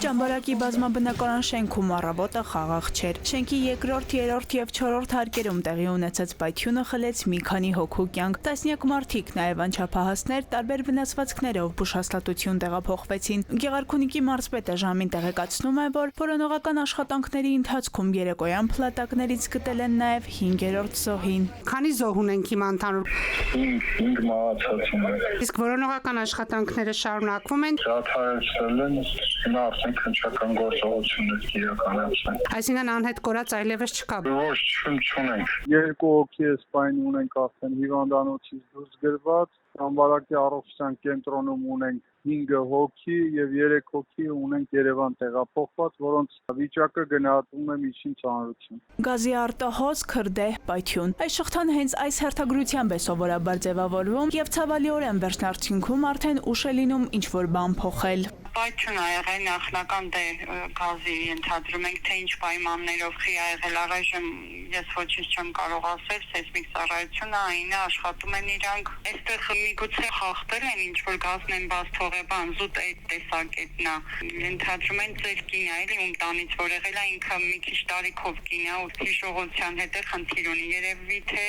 Ճամբարակի բազմաբնակարան շենքում առավոտը խաղաղ չէր։ Շենքի երկրորդ, երրորդ եւ չորրորդ հարկերում տեղի ունեցած պայթյունը խլեց մի քանի հոգու կյանք։ Տասնյակ մարդիկ, նաեւ անչափահասներ, տարբեր վնասվածքներով բուժհաստատություն տեղափոխվեցին։ Գեղարքունիքի մարզպետը ժամին տեղեկացնում է, որ որոնողական աշխատանքների ընթացքում երեկոյան փլատակներից գտել են նաեւ 5-րդ զոհին։ Քանի զոհ ունենք հիմա ընդհանուր։ 5 մահացած ունենք։ Իսկ որոնողական աշխատանքները շարունակվում են։ Դադարեցրել են, հիմա արդեն քննչական գործողություններ իրականացան։ Այսինքն անհետ կորած այլևս չկա։ Ոչ, չունենք։ 2 հոգի սպայն ունենք արդեն հիվանդանոցից դուրս գրված, Ճամբարակի առողջության կենտրոնում ունենք 5 հոգի եւ 3 հոգի ունենք Երևան տեղափոխված, որոնց վիճակը գնահատվում է միջին ծանրություն։ Գազի արտահոս, քրդեհ, պայթյուն։ Այս շղթան հենց այս հերթագրությամբ է սովորաբար ձևավորվում եւ ցավալիորեն վերջնարդյունքում արդեն ուշ է լինում ինչ-որ բան փոխել։ Պայթյուն ա եղել նախնական գազի ենթադրում ենք, թե ինչ պայմաններով խի ա եղել առայժմ ես ոչինչ չեմ կարող ասել, սեյսմիկ ծառայությունը այն է աշխատում են իրանք, այստեղ միգուցե խախտել են ինչ որ գազն են բաց թողել, բան զուտ այդ տեսակետն է, ենթադրում են ծեր կին է, էլի ում տանից որ եղել է ինքը մի քիչ տարիքով կին է ու հիշողության հետ է խնդիր ունի, երևի թե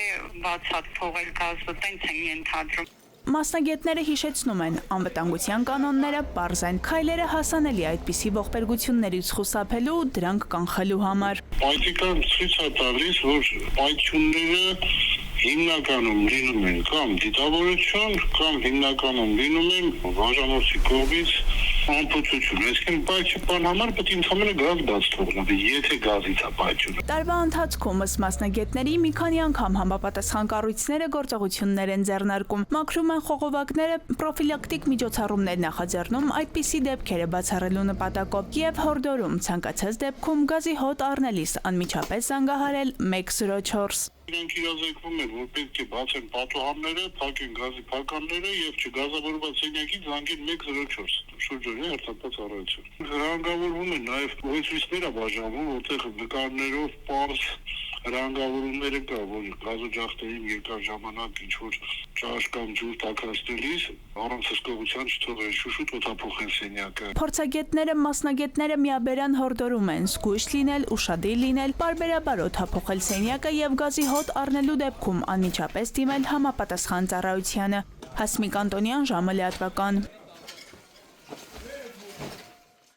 բաց է թողել գազը, տենց են ենթադրում։ Մասնագետները հիշեցնում են, անվտանգության կանոնները պարզ են, քայլերը հասանելի այդպիսի ողբերգություններից խուսափելու ու դրանք կանխելու համար։ Պայթիկան ցույց է տալիս, որ պայթյունները հիմնականում լինում են կամ դիտավորություն, կամ հիմնականում լինում են վարժանոցի կողմից անփոփոխություն։ Այսինքն պայթյուն համար պետք է ընդհանրապես գազ բաց թողնի, եթե գազից է պայթյունը։ Տարվա ընթացքում ըստ մասնագետների մի քանի անգամ համապատասխան կառույցները գործողություններ են ձեռնարկում, մաքրում են խողովակները, պրոֆիլակտիկ միջոցառումներ նախաձեռնում այդպիսի դեպքերը բացառելու նպատակով եւ հորդորում ցանկացած դեպքում գազի հոտ առնելիս անմիջապես զանգահարել 104։ Իրանք իրազեկվում են, որ պետք է բացեն պատուհանները, փակեն գազի փականները եւ չգազավորված սենյակից զանգեն 104 շուրջօրյա հերթապահ ծառայություն։ Հրանգավորվում են նաեւ ուղեցույցները բաժանվում, որտեղ նկարներով պարզ հրանգավորումները կա, որ գազօջախներին երկար ժամանակ ինչ-որ ճաշ կամ ջուր տաքացնելիս առանց հսկողության չթողեն շուշուտ օդափոխեն սենյակը։ Փորձագետները, մասնագետները միաբերան հորդորում են զգույշ լինել, ուշադիր լինել, պարբերաբար օդափոխել սենյակը եւ գազի հոտ առնելու դեպքում անմիջապես դիմել համապատասխան ծառայությանը։ Հասմիկ Անտոնյան, ժամը լրատվական։